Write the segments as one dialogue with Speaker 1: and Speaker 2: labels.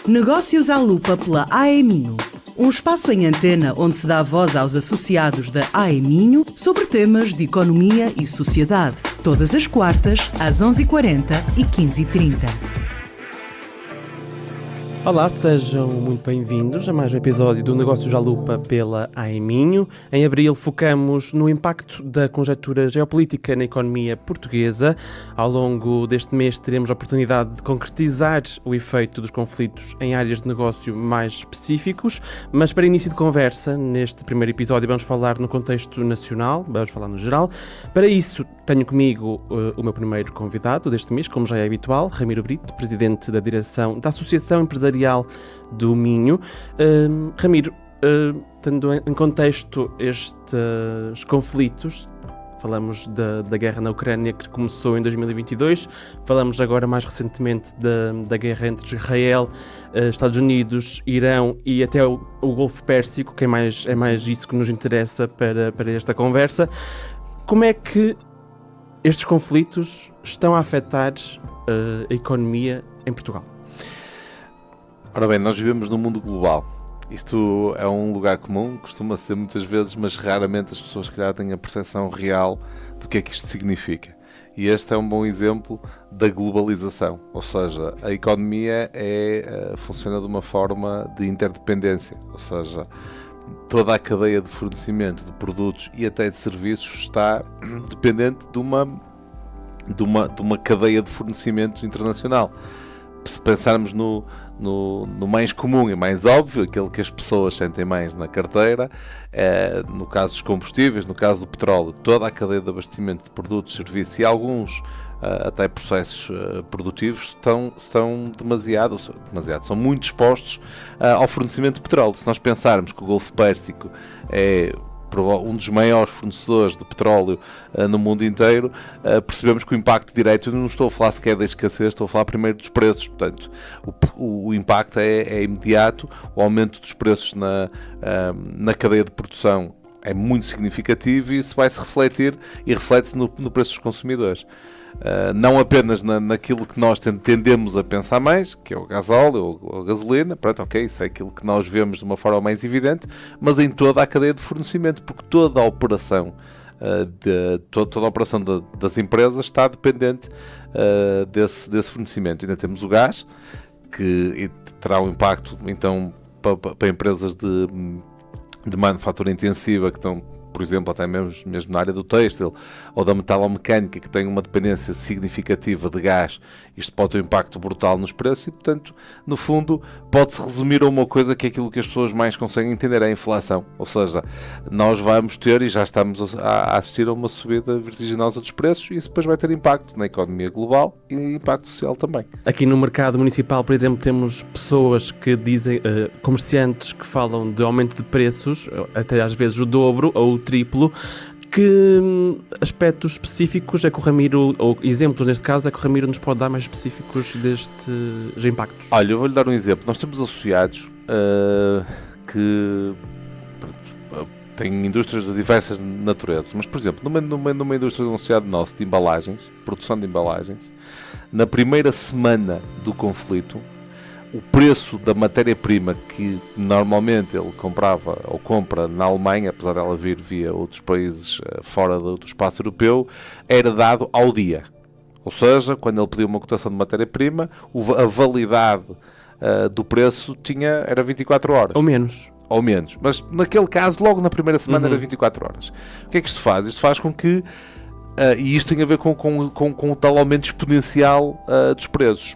Speaker 1: Negócios à Lupa pela AE Minho. Um espaço em antena onde se dá voz aos associados da AE Minho sobre temas de economia e sociedade. Todas as quartas, às 11h40 e 15h30.
Speaker 2: Olá, sejam muito bem-vindos a mais um episódio do Negócios à Lupa pela AE Minho. Em abril focamos no impacto da conjuntura geopolítica na economia portuguesa. Ao longo deste mês teremos a oportunidade de concretizar o efeito dos conflitos em áreas de negócio mais específicos, mas para início de conversa, neste primeiro episódio vamos falar no contexto nacional, vamos falar no geral. Para isso tenho comigo o meu primeiro convidado deste mês, como já é habitual, Ramiro Brito, presidente da direção da Associação Empresarial do Minho. Ramiro, tendo em contexto estes conflitos, falamos da guerra na Ucrânia que começou em 2022, falamos agora mais recentemente da guerra entre Israel, Estados Unidos, Irão e até o Golfo Pérsico, que é mais isso que nos interessa para esta conversa. Como é que estes conflitos estão a afetar a economia em Portugal?
Speaker 3: Ora bem, nós vivemos num mundo global. Isto é um lugar comum, costuma ser muitas vezes, mas raramente as pessoas, se calhar, têm a percepção real do que é que isto significa. E este é um bom exemplo da globalização, ou seja, a economia funciona de uma forma de interdependência, ou seja, toda a cadeia de fornecimento de produtos e até de serviços está dependente de uma cadeia de fornecimento internacional. Se pensarmos no mais comum e mais óbvio, aquele que as pessoas sentem mais na carteira, no caso dos combustíveis, no caso do petróleo, toda a cadeia de abastecimento de produtos, serviços e alguns até processos produtivos são são muito expostos ao fornecimento de petróleo. Se nós pensarmos que o Golfo Pérsico é um dos maiores fornecedores de petróleo no mundo inteiro, percebemos que o impacto direto, eu não estou a falar sequer da escassez, estou a falar primeiro dos preços. Portanto, o impacto é imediato, o aumento dos preços na cadeia de produção é muito significativo e isso vai-se refletir e reflete-se no preço dos consumidores. Não apenas naquilo que nós tendemos a pensar mais, que é o gasóleo ou a gasolina, pronto, ok, isso é aquilo que nós vemos de uma forma mais evidente, mas em toda a cadeia de fornecimento, porque toda a operação das empresas está dependente desse fornecimento. Ainda temos o gás, que terá um impacto então para empresas de manufatura intensiva que estão, por exemplo, até mesmo na área do têxtil ou da metalomecânica, que tem uma dependência significativa de gás. Isto pode ter um impacto brutal nos preços e, portanto, no fundo, pode-se resumir a uma coisa que é aquilo que as pessoas mais conseguem entender, é a inflação. Ou seja, nós vamos ter e já estamos a assistir a uma subida vertiginosa dos preços e isso depois vai ter impacto na economia global e impacto social também.
Speaker 2: Aqui no mercado municipal, por exemplo, temos pessoas que dizem, comerciantes que falam de aumento de preços, até às vezes o dobro ou o triplo. Que aspectos específicos é que o Ramiro, ou exemplos neste caso, é que o Ramiro nos pode dar mais específicos destes impactos?
Speaker 3: Olha, eu vou-lhe dar um exemplo. Nós temos associados que têm indústrias de diversas naturezas, mas, por exemplo, numa indústria de um associado nosso de embalagens, produção de embalagens, na primeira semana do conflito, o preço da matéria-prima que normalmente ele comprava ou compra na Alemanha, apesar dela vir via outros países fora do espaço europeu, era dado ao dia. Ou seja, quando ele pediu uma cotação de matéria-prima, a validade do preço era 24 horas. Ou menos. Mas naquele caso, logo na primeira semana era 24 horas. O que é que isto faz? Isto faz com que, e isto tem a ver com o tal aumento exponencial dos preços.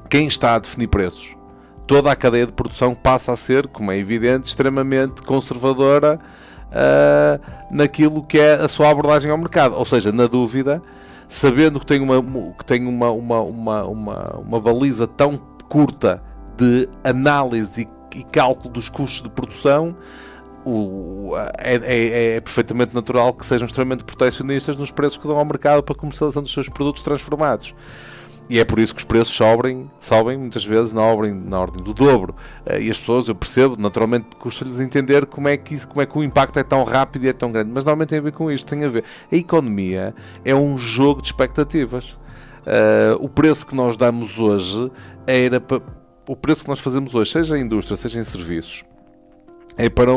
Speaker 3: Quem está a definir preços? Toda a cadeia de produção passa a ser, como é evidente, extremamente conservadora naquilo que é a sua abordagem ao mercado. Ou seja, na dúvida, sabendo que tem uma baliza tão curta de análise e cálculo dos custos de produção, é perfeitamente natural que sejam extremamente protecionistas nos preços que dão ao mercado para a comercialização dos seus produtos transformados. E é por isso que os preços sobem muitas vezes na ordem do dobro. E as pessoas, eu percebo, naturalmente custa-lhes entender como é que o impacto é tão rápido e é tão grande. Mas normalmente tem a ver com isto, tem a ver. A economia é um jogo de expectativas. O preço que nós damos hoje era o preço que nós fazemos hoje, seja em indústria, seja em serviços, é para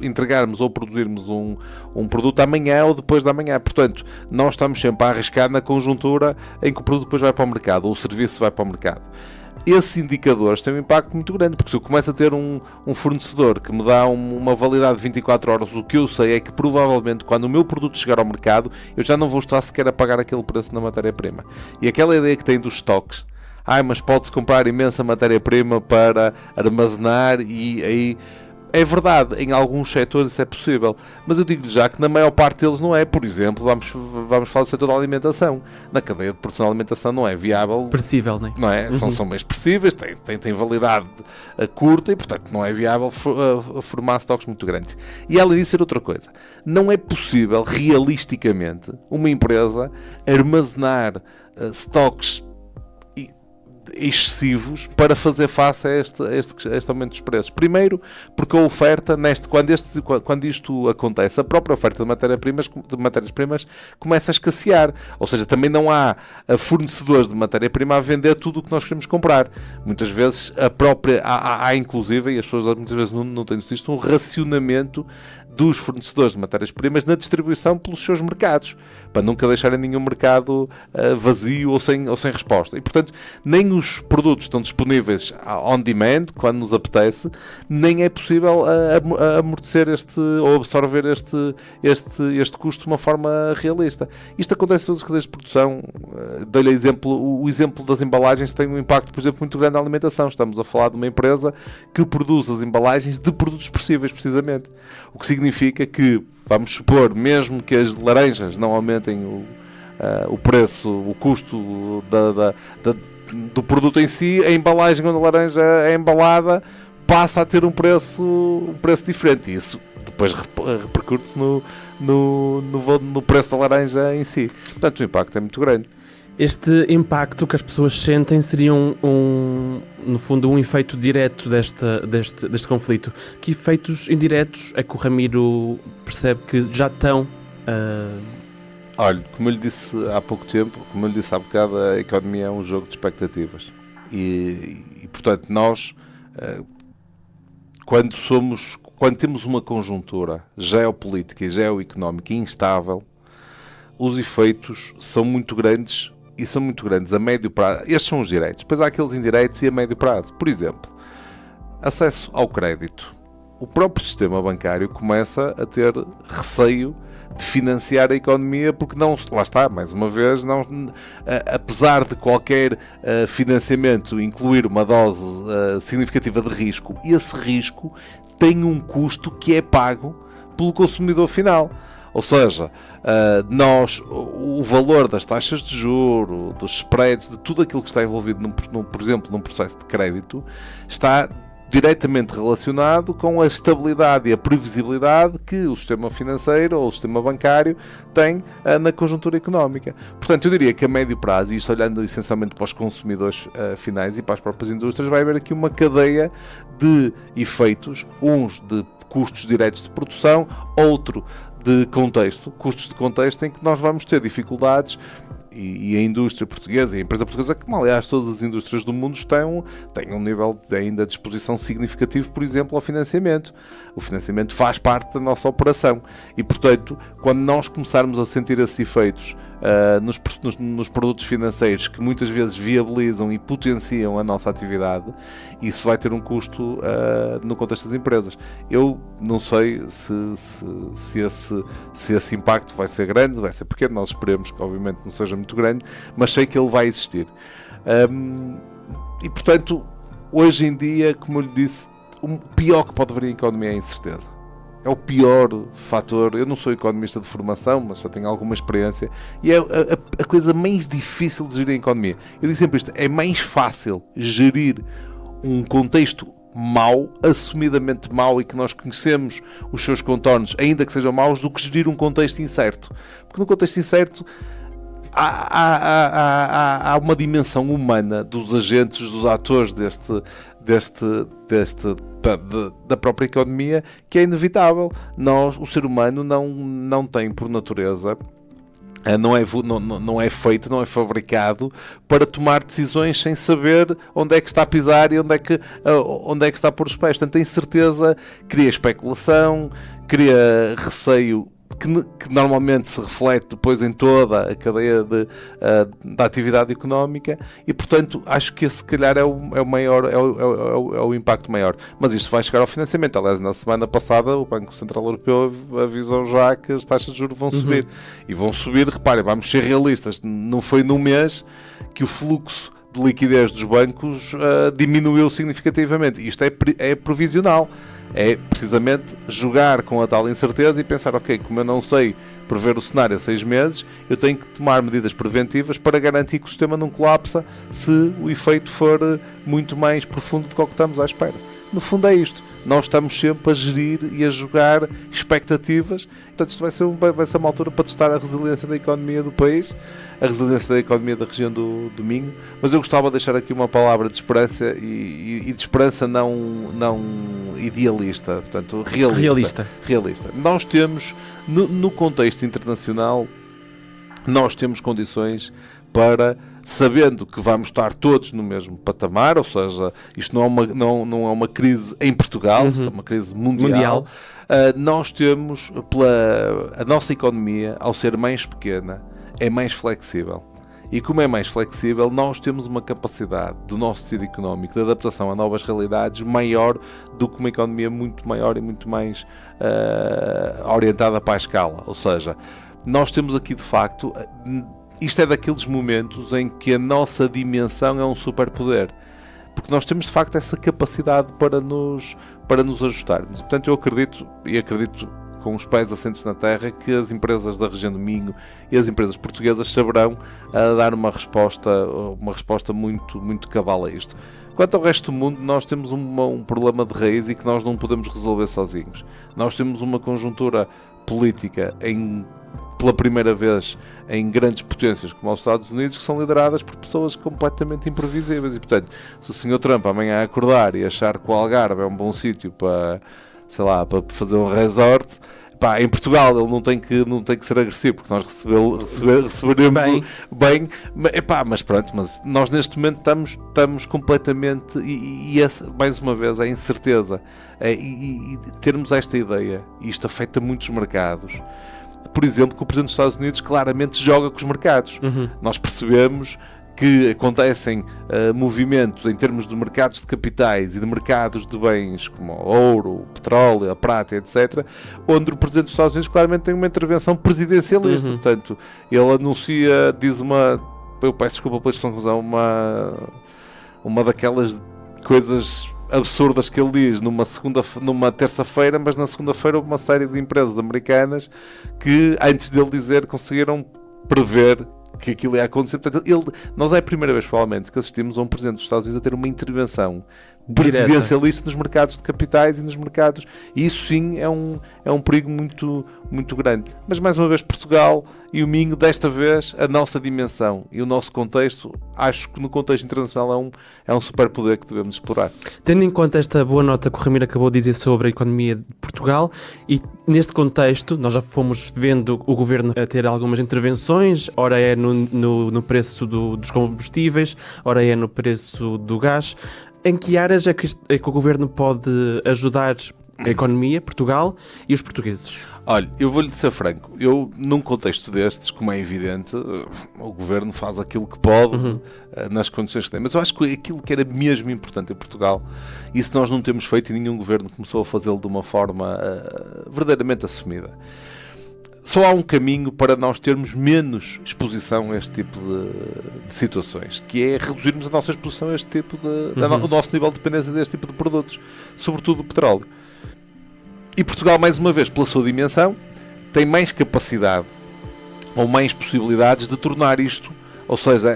Speaker 3: entregarmos ou produzirmos um produto amanhã ou depois da manhã. Portanto, nós estamos sempre a arriscar na conjuntura em que o produto depois vai para o mercado ou o serviço vai para o mercado. Esses indicadores têm um impacto muito grande, porque se eu começo a ter um fornecedor que me dá uma validade de 24 horas, o que eu sei é que provavelmente quando o meu produto chegar ao mercado, eu já não vou estar sequer a pagar aquele preço na matéria-prima. E aquela ideia que tem dos estoques, mas pode-se comprar imensa matéria-prima para armazenar e aí... É verdade, em alguns setores isso é possível, mas eu digo-lhe já que na maior parte deles não é. Por exemplo, vamos falar do setor da alimentação. Na cadeia de produção da alimentação não é viável.
Speaker 2: Perecível,
Speaker 3: não é? São bem expressíveis, têm validade curta e, portanto, não é viável formar estoques muito grandes. E além disso, outra coisa. Não é possível, realisticamente, uma empresa armazenar estoques excessivos para fazer face a este aumento dos preços. Primeiro, porque a oferta, quando isto acontece, a própria oferta de matérias-primas começa a escassear. Ou seja, também não há fornecedores de matéria-prima a vender tudo o que nós queremos comprar. Muitas vezes, há inclusive, e as pessoas muitas vezes não têm visto, um racionamento dos fornecedores de matérias-primas na distribuição pelos seus mercados, para nunca deixarem nenhum mercado vazio ou sem resposta. E, portanto, nem os produtos estão disponíveis on demand, quando nos apetece, nem é possível amortecer ou absorver este custo de uma forma realista. Isto acontece em todas as cadeias de produção. Dou-lhe o exemplo das embalagens tem um impacto, por exemplo, muito grande na alimentação. Estamos a falar de uma empresa que produz as embalagens de produtos perecíveis, precisamente. O que significa que, vamos supor, mesmo que as laranjas não aumentem o preço, o custo do produto em si, a embalagem, quando a laranja é embalada, passa a ter um preço diferente. E isso depois repercute-se no preço da laranja em si. Portanto, o impacto é muito grande.
Speaker 2: Este impacto que as pessoas sentem seria no fundo, um efeito direto deste conflito. Que efeitos indiretos é que o Ramiro percebe que já estão...
Speaker 3: Olha, como eu lhe disse há pouco tempo, como eu lhe disse há bocado, a economia é um jogo de expectativas. E portanto, nós, quando temos uma conjuntura geopolítica e geoeconómica instável, os efeitos são muito grandes. E são muito grandes a médio prazo. Estes são os direitos. Depois há aqueles indiretos e a médio prazo. Por exemplo, acesso ao crédito. O próprio sistema bancário começa a ter receio de financiar a economia porque não... Lá está, mais uma vez, apesar de qualquer financiamento incluir uma dose significativa de risco, esse risco tem um custo que é pago pelo consumidor final. Ou seja, o valor das taxas de juros, dos spreads, de tudo aquilo que está envolvido, por exemplo, num processo de crédito, está diretamente relacionado com a estabilidade e a previsibilidade que o sistema financeiro ou o sistema bancário tem na conjuntura económica. Portanto, eu diria que a médio prazo, e isto olhando essencialmente para os consumidores finais e para as próprias indústrias, vai haver aqui uma cadeia de efeitos, uns de custos diretos de produção, outro de contexto, custos de contexto em que nós vamos ter dificuldades e a indústria portuguesa e a empresa portuguesa, como aliás todas as indústrias do mundo têm um nível ainda de exposição significativo, por exemplo, ao financiamento. O financiamento faz parte da nossa operação e, portanto, quando nós começarmos a sentir esses efeitos nos produtos financeiros que muitas vezes viabilizam e potenciam a nossa atividade, isso vai ter um custo no contexto das empresas. Eu não sei se esse impacto vai ser grande, vai ser pequeno, nós esperemos que obviamente não seja muito grande, mas sei que ele vai existir. E portanto, hoje em dia, como eu lhe disse, o pior que pode haver em economia é a incerteza. É o pior fator. Eu não sou economista de formação, mas já tenho alguma experiência. E é a coisa mais difícil de gerir a economia. Eu digo sempre isto: é mais fácil gerir um contexto mau, assumidamente mau, e que nós conhecemos os seus contornos, ainda que sejam maus, do que gerir um contexto incerto. Porque no contexto incerto há uma dimensão humana dos agentes, dos atores da própria economia que é inevitável. O ser humano não tem por natureza Não é feito, não é fabricado para tomar decisões sem saber onde é que está a pisar e onde é que está a pôr os pés. Portanto, a incerteza cria especulação, cria receio que normalmente se reflete depois em toda a cadeia da atividade económica e, portanto, acho que esse, se calhar, é o impacto maior. Mas isto vai chegar ao financiamento. Aliás, na semana passada, o Banco Central Europeu avisou já que as taxas de juros vão subir. E vão subir, reparem, vamos ser realistas, não foi num mês que o fluxo de liquidez dos bancos diminuiu significativamente. Isto é provisional. É precisamente jogar com a tal incerteza e pensar, ok, como eu não sei prever o cenário a 6 meses, eu tenho que tomar medidas preventivas para garantir que o sistema não colapsa se o efeito for muito mais profundo do que o que estamos à espera. No fundo é isto. Nós estamos sempre a gerir e a jogar expectativas. Portanto, isto vai ser uma altura para testar a resiliência da economia do país, a resiliência da economia da região do Minho. Mas eu gostava de deixar aqui uma palavra de esperança e de esperança não idealista, portanto, realista. Nós temos, no contexto internacional, nós temos condições para, sabendo que vamos estar todos no mesmo patamar, ou seja, isto não é uma crise em Portugal, isto é uma crise mundial. Nós temos, a nossa economia, ao ser mais pequena, é mais flexível. E como é mais flexível, nós temos uma capacidade do nosso tecido económico de adaptação a novas realidades maior do que uma economia muito maior e muito mais orientada para a escala. Ou seja, nós temos aqui de facto... Isto é daqueles momentos em que a nossa dimensão é um superpoder. Porque nós temos de facto essa capacidade para nos ajustarmos. Portanto, eu acredito com os pés assentes na terra, que as empresas da região do Minho e as empresas portuguesas saberão dar uma resposta muito, muito cabal a isto. Quanto ao resto do mundo, nós temos um problema de raiz e que nós não podemos resolver sozinhos. Nós temos uma conjuntura política pela primeira vez em grandes potências como os Estados Unidos, que são lideradas por pessoas completamente imprevisíveis. E, portanto, se o Sr. Trump amanhã acordar e achar que o Algarve é um bom sítio para fazer um resort, em Portugal ele não tem que ser agressivo, porque nós receberemos bem. Mas pronto, mas nós neste momento estamos completamente, e mais uma vez, a incerteza, e termos esta ideia, e isto afeta muitos mercados. Por exemplo, que o Presidente dos Estados Unidos claramente joga com os mercados. Nós percebemos que acontecem movimentos em termos de mercados de capitais e de mercados de bens como o ouro, o petróleo, a prata, etc., onde o Presidente dos Estados Unidos claramente tem uma intervenção presidencialista. Portanto, ele anuncia, eu peço desculpa pela expressão, uma daquelas coisas absurdas que ele diz numa terça-feira, mas na segunda-feira houve uma série de empresas americanas que, antes dele dizer, conseguiram prever que aquilo ia acontecer. Portanto, nós é a primeira vez, provavelmente, que assistimos a um Presidente dos Estados Unidos a ter uma intervenção presidencialista nos mercados de capitais e nos mercados, e isso sim é um perigo muito, muito grande. Mas mais uma vez, Portugal e o Minho, desta vez a nossa dimensão e o nosso contexto, acho que no contexto internacional é um superpoder que devemos explorar.
Speaker 2: Tendo em conta esta boa nota que o Ramiro acabou de dizer sobre a economia de Portugal, e neste contexto nós já fomos vendo o Governo a ter algumas intervenções, ora é no preço dos combustíveis, ora é no preço do gás. Em que áreas é que o Governo pode ajudar a economia, Portugal e os portugueses?
Speaker 3: Olha, eu vou-lhe ser franco. Num contexto destes, como é evidente, o Governo faz aquilo que pode nas condições que tem. Mas eu acho que aquilo que era mesmo importante em Portugal, isso nós não temos feito e nenhum Governo começou a fazê-lo de uma forma verdadeiramente assumida. Só há um caminho para nós termos menos exposição a este tipo de situações, que é reduzirmos a nossa exposição a este tipo o nosso nível de dependência deste tipo de produtos, sobretudo o petróleo. E Portugal, mais uma vez, pela sua dimensão, tem mais capacidade ou mais possibilidades de tornar isto, ou seja,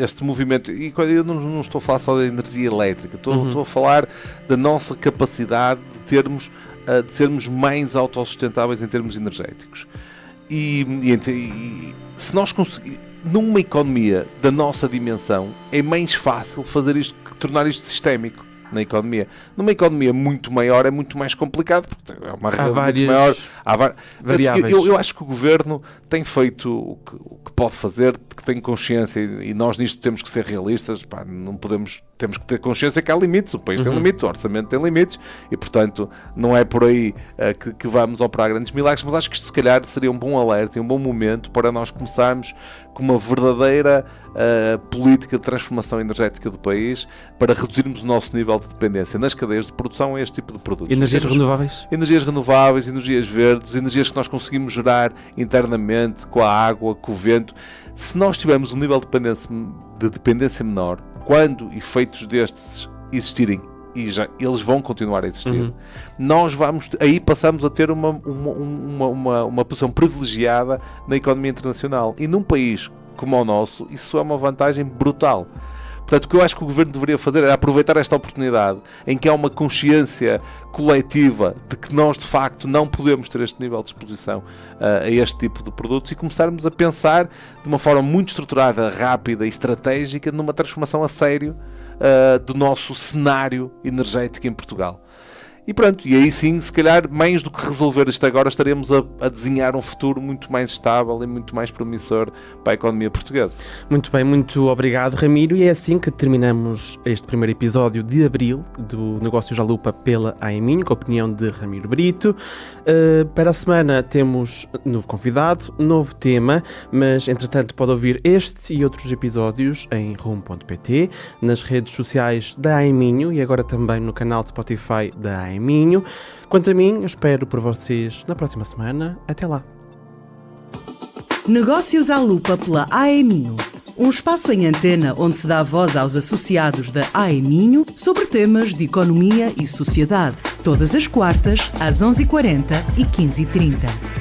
Speaker 3: este movimento, e eu não estou a falar só da energia elétrica, estou a falar da nossa capacidade de sermos mais autossustentáveis em termos energéticos. E se nós conseguirmos, numa economia da nossa dimensão, é mais fácil fazer isto, tornar isto sistémico. na economia. Numa economia muito maior é muito mais complicado, porque é uma rede
Speaker 2: várias
Speaker 3: muito maior.
Speaker 2: variáveis.
Speaker 3: Eu acho que o Governo tem feito o que pode fazer, que tem consciência, e nós nisto temos que ser realistas, pá, não podemos... Temos que ter consciência que há limites, o país tem limites, o orçamento tem limites e, portanto, não é por aí que vamos operar grandes milagres, mas acho que isto, se calhar, seria um bom alerta e um bom momento para nós começarmos com uma verdadeira política de transformação energética do país para reduzirmos o nosso nível de dependência nas cadeias de produção a este tipo de produtos.
Speaker 2: Energias renováveis?
Speaker 3: Energias renováveis, energias verdes, energias que nós conseguimos gerar internamente com a água, com o vento. Se nós tivermos um nível de dependência menor, quando efeitos destes existirem, e já eles vão continuar a existir, aí passamos a ter uma posição privilegiada na economia internacional. E num país como o nosso, isso é uma vantagem brutal. Portanto, o que eu acho que o Governo deveria fazer é aproveitar esta oportunidade em que há uma consciência coletiva de que nós, de facto, não podemos ter este nível de exposição a este tipo de produtos e começarmos a pensar de uma forma muito estruturada, rápida e estratégica numa transformação a sério do nosso cenário energético em Portugal. E pronto, e aí sim, se calhar, mais do que resolver isto agora, estaremos a desenhar um futuro muito mais estável e muito mais promissor para a economia portuguesa.
Speaker 2: Muito bem, muito obrigado, Ramiro. E é assim que terminamos este primeiro episódio de abril do Negócios à Lupa pela AEMinho, com a opinião de Ramiro Brito. Para a semana temos novo convidado, novo tema, mas entretanto pode ouvir este e outros episódios em rumo.pt, nas redes sociais da AEMinho e agora também no canal de Spotify da AEMinho. Quanto a mim, eu espero por vocês na próxima semana. Até lá.
Speaker 1: Negócios à Lupa pela AEMinho. Um espaço em antena onde se dá voz aos associados da AEMinho sobre temas de economia e sociedade. Todas as quartas, às 11h40 e 15h30.